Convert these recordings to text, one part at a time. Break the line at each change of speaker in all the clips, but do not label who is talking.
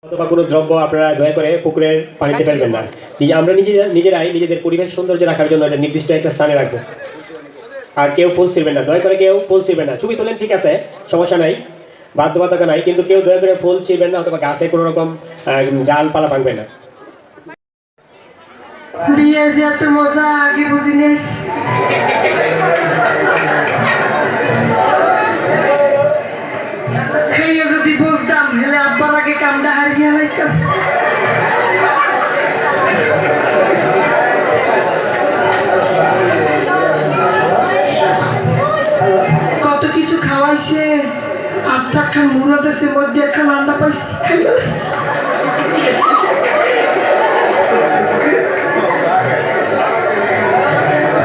অথবা কোনো দ্রব্য আপনারা দয়া করে পুকুরের পানিতে ফেলবেন না। আমরা নিজেরাই নিজেদের পরিবেশ সৌন্দর্য রাখার জন্য একটা নির্দিষ্ট একটা স্থানে রাখবো। আর কেউ ফুল ছিঁড়বেন না, দয়া করে কেউ ফুল ছিঁড়বেন না। ছবি তোলেন ঠিক আছে, সমস্যা নাই, বাধ্যবাধকতা নাই, কিন্তু কেউ দয়া করে ফুল ছিঁড়বেন না অথবা গাছে কোনো রকম ডালপালা ভাঙবেন না।
বিয়ে যে এত মজা আগে বুঝিনি। যদি বুঝতাম হেলে আব্বার আগে কামটা হারিয়ে লাইতাম। কত কিছু খাওয়াইছে, আস্তা খান মুরদ আছে, মধ্যে একখান আন্ডা পাইছে,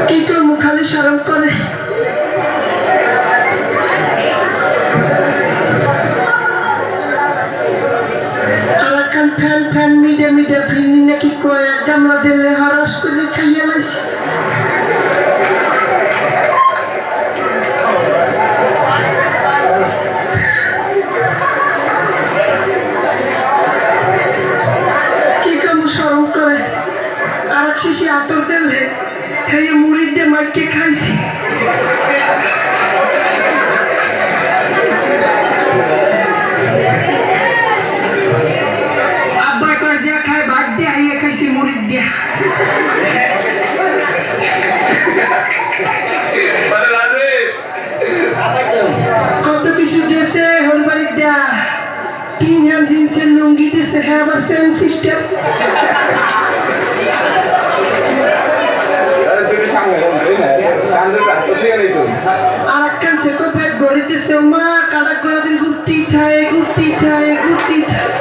কি করবো খালি শরম করে। ফ্যান ফ্যান মিডে মিডে ফিনি নাকি কয় এক গামলা দিলে হরস করে খাইয়া লাইছে। কি করবো শরম করে। আর এক শিশি আতর দিলে খাইয়ে মুড়ি দিয়ে মাইকে খাইছি। কত কিছু দিয়েছে হলবাড়ির দেয়া, 3 হ্যান্ড জিন্সের লুঙ্গি দিয়েছে, হ্যাঁ আবার সেম সিস্টেম। আর একখান চেকো ফ্যাট গড়ি দিয়েছে, মা কাটা করে দিন ঘুরতেই থাকে ঘুরতেই থাকে ঘুরতেই থাকে।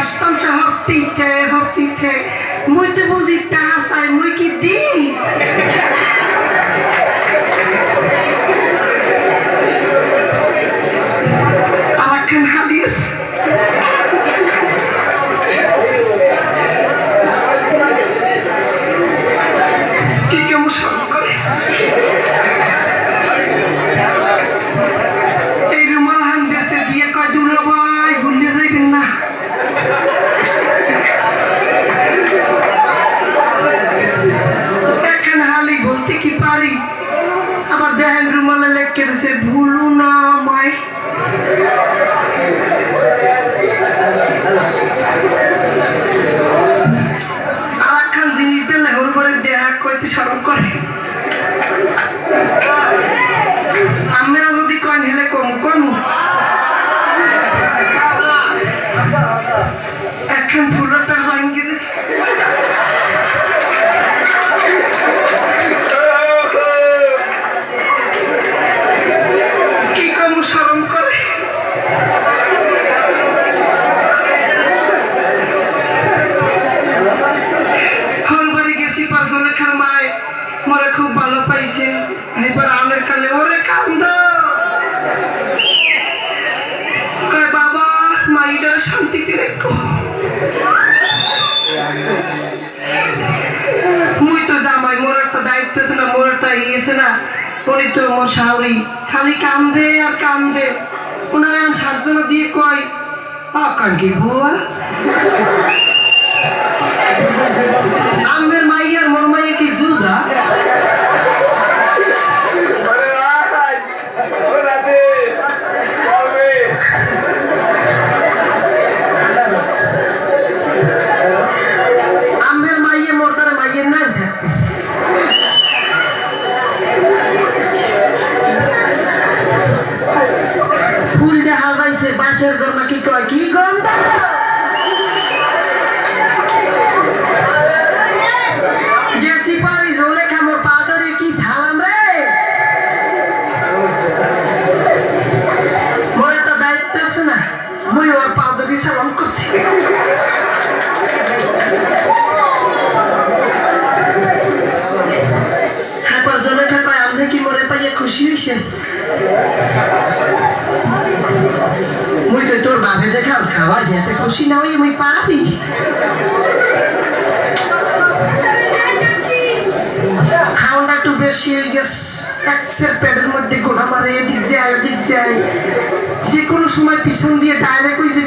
আসতাম হরতেই থাকে মুই তো বুঝি টাকা চাই, মুই কি দিই? আরেকখান হালিস কি কেমন শরম করে। এই রুমাল হান দেশে দিয়ে কয় দূর ভাই ভুলে যাইবেন না। এখন হালি বলতে কি পারি, আবার দেখেন রুমালে লেখকে দিয়েছে ভুলু না আমায়। আর একখান জিনিস দিলে ওর পরে দেহা কইতে শরম করে। আমরা যদি কয়েন হেলে কমু কমু এখন ফুলতার ভাঙ্গি কি কমু শরম করে। হলবাড়ি গেছি, পাঁচজনের মায় মরে খুব ভালো পাইছে। এবার আমের কালে ওরে কান্দ বাবা মাইডার শান্তিতে রেখো। মুই তো জামাই, মোর একটা দায়িত্ব আছে না, মোর একটা ইয়েছে না, উনি তো মোর শাহরি খালি কান্দে আর কান্দে। ওনারা এখন সান্ত্বনা দিয়ে কয় কান্দি বুয়া আমের মাইয়ার মোর মাইয়া কি জুদা। আমের মাইয়ে মোর তার মাইয়ের না ফুল দেখা যাইছে বাঁশের ঘর নাকি কয় কি গন্ধ। গেছি পারি জলে খামোর পাদরে কি ঝালাম রে। মোর একটা দায়িত্ব আছে না, মুই ওর পাদবি সালাম করছি। তারপর জলে থাকায় আপনি কি মরে পাইয়া খুশি হয়েছেন? মুই কই তোর বাপে দেখা খাওয়া যেতে খুশি না হই মুই পারি খাওয়াটা একটু বেশি হয়ে গেছে এক্সের পেটের মধ্যে গোড়া মারে এদিক যায় ওদিক যায় যে কোনো সময় পিছন দিয়ে ডাইরেক্ট ওই যে